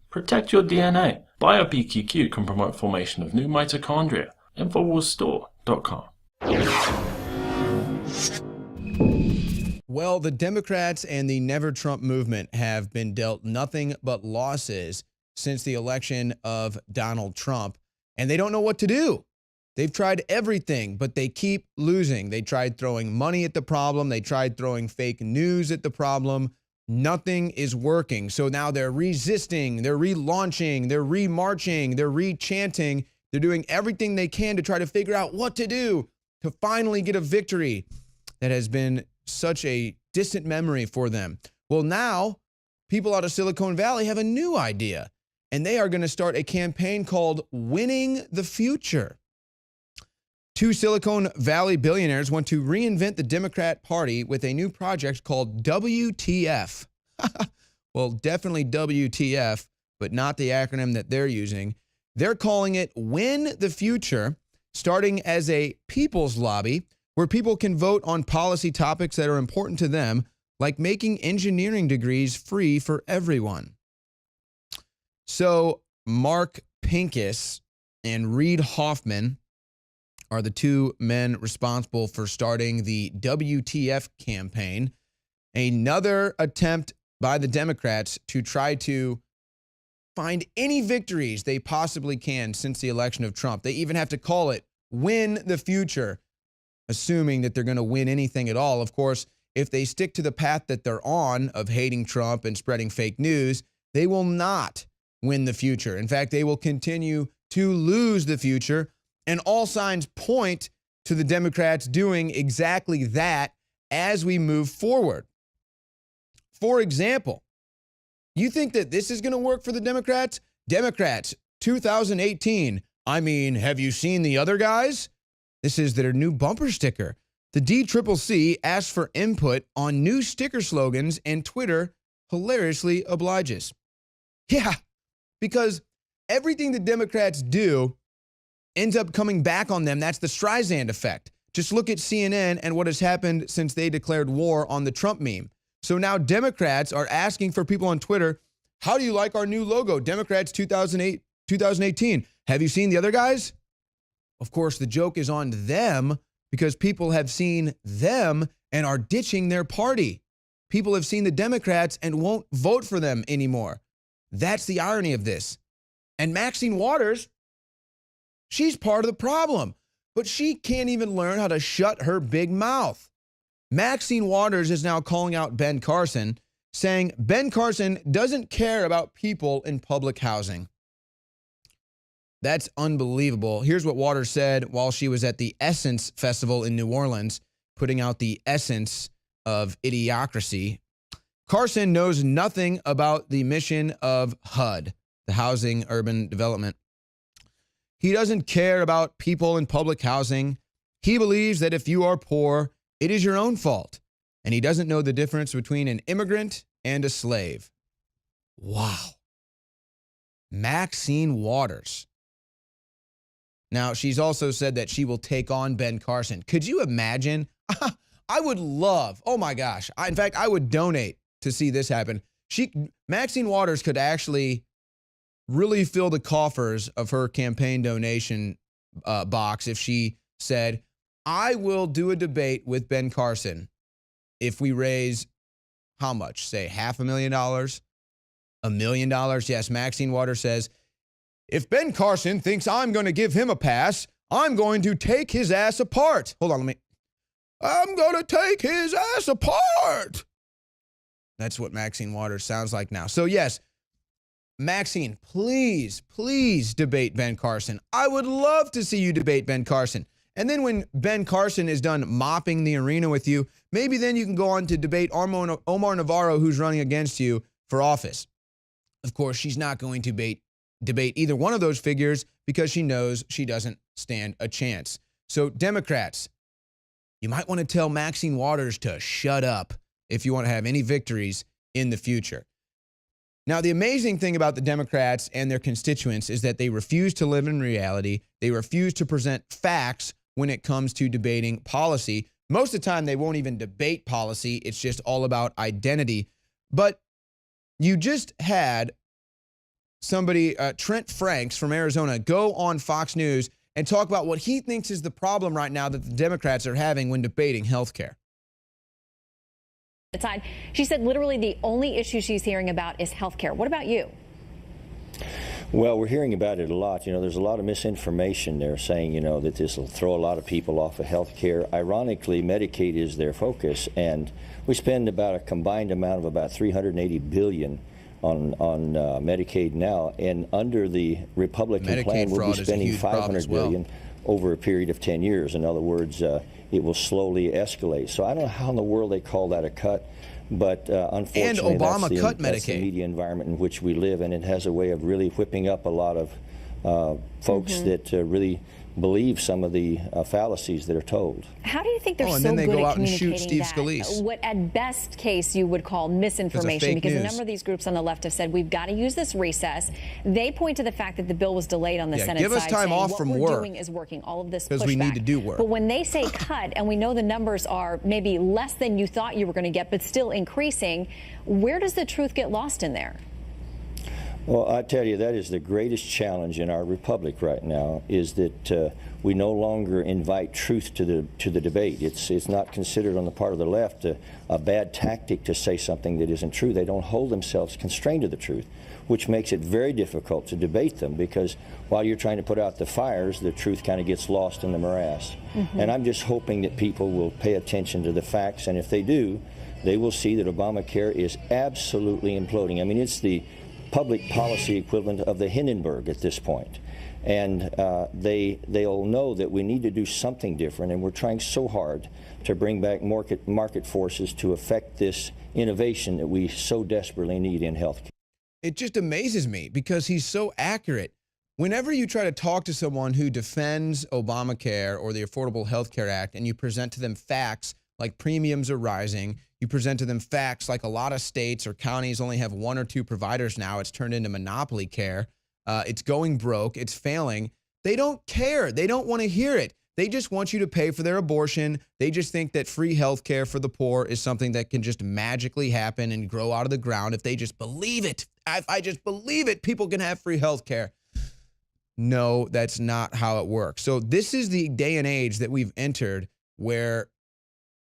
Protect your DNA. BioPQQ can promote formation of new mitochondria. Infowarsstore.com. Well, the Democrats and the Never Trump movement have been dealt nothing but losses since the election of Donald Trump, and they don't know what to do. They've tried everything, but they keep losing. They tried throwing money at the problem. They tried throwing fake news at the problem. Nothing is working. So now they're resisting, they're relaunching, they're remarching, they're rechanting. They're doing everything they can to try to figure out what to do to finally get a victory that has been such a distant memory for them. Well, now people out of Silicon Valley have a new idea, and they are going to start a campaign called Winning the Future. Two Silicon Valley billionaires want to reinvent the Democrat Party with a new project called WTF. Well, definitely WTF, but not the acronym that they're using. They're calling it Win the Future, starting as a people's lobby where people can vote on policy topics that are important to them, like making engineering degrees free for everyone. So Mark Pincus and Reid Hoffman are the two men responsible for starting the WTF campaign, another attempt by the Democrats to try to find any victories they possibly can since the election of Trump. They even have to call it Win the Future, assuming that they're going to win anything at all. Of course, if they stick to the path that they're on of hating Trump and spreading fake news, they will not win the future. In fact, they will continue to lose the future. And all signs point to the Democrats doing exactly that as we move forward. For example, you think that this is going to work for the Democrats? Democrats, 2018. I mean, have you seen the other guys? This is their new bumper sticker. The DCCC asked for input on new sticker slogans, and Twitter hilariously obliges. Yeah, because everything the Democrats do ends up coming back on them. That's the Streisand effect. Just look at CNN and what has happened since they declared war on the Trump meme. So now Democrats are asking for people on Twitter, how do you like our new logo? Democrats 2018. Have you seen the other guys? Of course, the joke is on them because people have seen them and are ditching their party. People have seen the Democrats and won't vote for them anymore. That's the irony of this. And Maxine Waters, she's part of the problem, but she can't even learn how to shut her big mouth. Maxine Waters is now calling out Ben Carson, saying Ben Carson doesn't care about people in public housing. That's unbelievable. Here's what Waters said while she was at the Essence Festival in New Orleans, putting out the essence of idiocracy. Carson knows nothing about the mission of HUD, the Housing Urban Development. He doesn't care about people in public housing. He believes that if you are poor, it is your own fault. And he doesn't know the difference between an immigrant and a slave. Wow. Maxine Waters. Now, she's also said that she will take on Ben Carson. Could you imagine? I would love, oh my gosh. In fact, I would donate to see this happen. Maxine Waters could actually really fill the coffers of her campaign donation box if she said, I will do a debate with Ben Carson if we raise how much? Say $500,000? $1 million? Yes, Maxine Waters says, if Ben Carson thinks I'm going to give him a pass, I'm going to take his ass apart. Hold on, I'm going to take his ass apart. That's what Maxine Waters sounds like now. So yes, Maxine, please, please debate Ben Carson. I would love to see you debate Ben Carson. And then when Ben Carson is done mopping the arena with you, maybe then you can go on to debate Omar Navarro, who's running against you for office. Of course, she's not going to debate either one of those figures because she knows she doesn't stand a chance. So Democrats, you might want to tell Maxine Waters to shut up if you want to have any victories in the future. Now, the amazing thing about the Democrats and their constituents is that they refuse to live in reality. They refuse to present facts when it comes to debating policy. Most of the time, they won't even debate policy. It's just all about identity. But you just had somebody, Trent Franks from Arizona, go on Fox News and talk about what he thinks is the problem right now that the Democrats are having when debating health care. She said literally the only issue she's hearing about is health care. What about you? Well, we're hearing about it a lot. There's a lot of misinformation there saying, that this will throw a lot of people off of health care. Ironically, Medicaid is their focus, and we spend about a combined amount of about $380 billion on Medicaid now, and under the Republican Medicaid plan, we'll be spending $500 billion over a period of 10 years. In other words, it will slowly escalate. So I don't know how in the world they call that a cut. But unfortunately, and Obama that's cut that's the media environment in which we live, and it has a way of really whipping up a lot of folks that really believe some of the fallacies that are told. How do you think they're and so then they good go at out and shoot communicating Steve Scalise? What at best case you would call misinformation, because news. a number of these groups on the left have said we've got to use this recess. They point to the fact that the bill was delayed on the Senate give us side, time saying off what from we're work, doing is working. All of this because pushback. we need to do work. But when they say cut, and we know the numbers are maybe less than you thought you were going to get, but still increasing, where does the truth get lost in there? Well, I tell you, that is the greatest challenge in our republic right now, is that we no longer invite truth to the debate. It's not considered on the part of the left a bad tactic to say something that isn't true. They don't hold themselves constrained to the truth, which makes it very difficult to debate them, because while you're trying to put out the fires, the truth kind of gets lost in the morass. And I'm just hoping that people will pay attention to the facts, and if they do, they will see that Obamacare is absolutely imploding. I mean, it's the public policy equivalent of the Hindenburg at this point. And they'll know that we need to do something different, and we're trying so hard to bring back market forces to affect this innovation that we so desperately need in healthcare. It just amazes me because he's so accurate. Whenever you try to talk to someone who defends Obamacare or the Affordable Health Care Act, and you present to them facts like premiums are rising, you present to them facts like a lot of states or counties only have one or two providers now, it's turned into monopoly care, it's going broke, it's failing, they don't care. They don't want to hear it. They just want you to pay for their abortion. They just think that free health care for the poor is something that can just magically happen and grow out of the ground if they just believe it. If I just believe it, people can have free health care. No, that's not how it works. So this is the day and age that we've entered where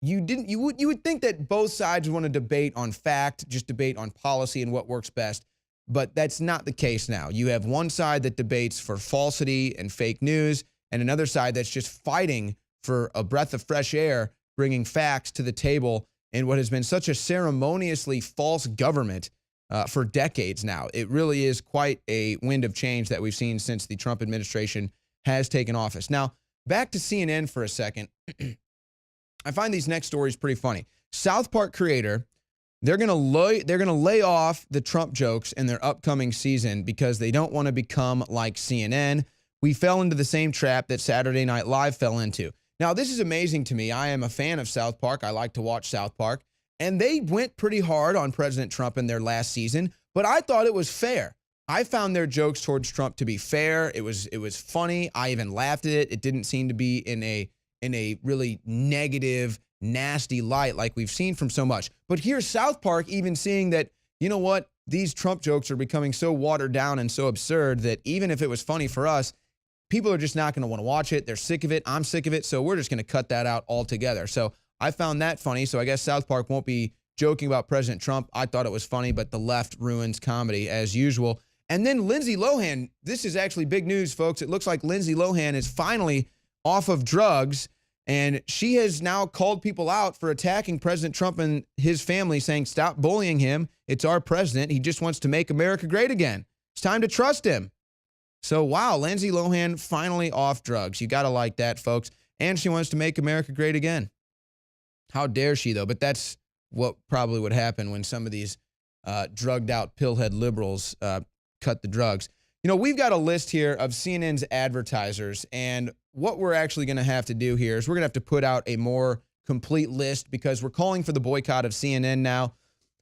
you would think that both sides want to debate on fact, just debate on policy and what works best. But that's not the case now. You have one side that debates for falsity and fake news, and another side that's just fighting for a breath of fresh air, bringing facts to the table in what has been such a ceremoniously false government for decades now. It really is quite a wind of change that we've seen since the Trump administration has taken office. Now, back to CNN for a second. I find these next stories pretty funny. South Park creator, they're gonna lay off the Trump jokes in their upcoming season because they don't want to become like CNN. We fell into the same trap that Saturday Night Live fell into. Now, this is amazing to me. I am a fan of South Park. I like to watch South Park. And they went pretty hard on President Trump in their last season, but I thought it was fair. I found their jokes towards Trump to be fair. It was funny. I even laughed at it. It didn't seem to be in a really negative, nasty light like we've seen from so much. But here's South Park even seeing that, you know what, these Trump jokes are becoming so watered down and so absurd that even if it was funny for us, people are just not going to want to watch it. They're sick of it. I'm sick of it. So we're just going to cut that out altogether. So I found that funny. So I guess South Park won't be joking about President Trump. I thought it was funny, but the left ruins comedy as usual. And then Lindsay Lohan, this is actually big news, folks. It looks like Lindsay Lohan is finally off of drugs, and she has now called people out for attacking President Trump and his family, saying, stop bullying him. It's our president. He just wants to make America great again. It's time to trust him. So, wow, Lindsay Lohan finally off drugs. You got to like that, folks. And she wants to make America great again. How dare she, though? But that's what probably would happen when some of these drugged out pillhead liberals cut the drugs. You know, we've got a list here of CNN's advertisers, and what we're actually going to have to do here is we're going to have to put out a more complete list because we're calling for the boycott of CNN now.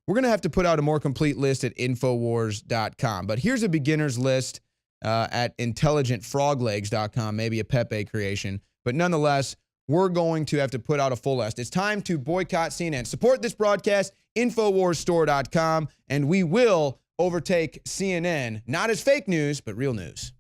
We're going to have to put out a more complete list at Infowars.com. But here's a beginner's list at IntelligentFroglegs.com, maybe a Pepe creation. But nonetheless, we're going to have to put out a full list. It's time to boycott CNN. Support this broadcast, InfoWarsStore.com, and we will overtake CNN, not as fake news, but real news.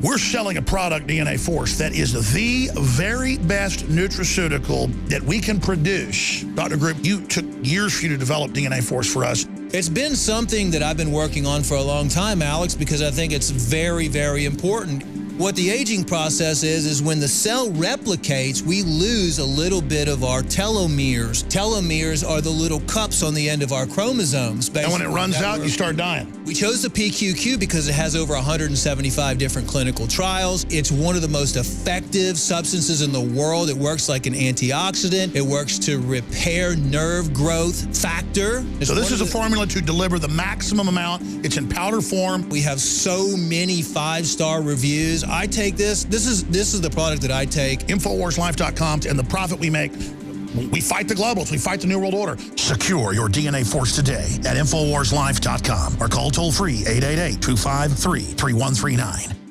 We're selling a product, DNA Force, that is the very best nutraceutical that we can produce. Dr. Group, you took years for you to develop DNA Force for us. It's been something that I've been working on for a long time, Alex, because I think it's very, very important. What the aging process is when the cell replicates, we lose a little bit of our telomeres. Telomeres are the little cups on the end of our chromosomes. And when it runs out, you start dying. We chose the PQQ because it has over 175 different clinical trials. It's one of the most effective substances in the world. It works like an antioxidant. It works to repair nerve growth factor. So this is a formula to deliver the maximum amount. It's in powder form. We have so many 5-star reviews. I take this. This is the product that I take. InfoWarsLife.com, and the profit we make. We fight the globals. We fight the New World Order. Secure your DNA Force today at InfoWarsLife.com or call toll-free 888-253-3139.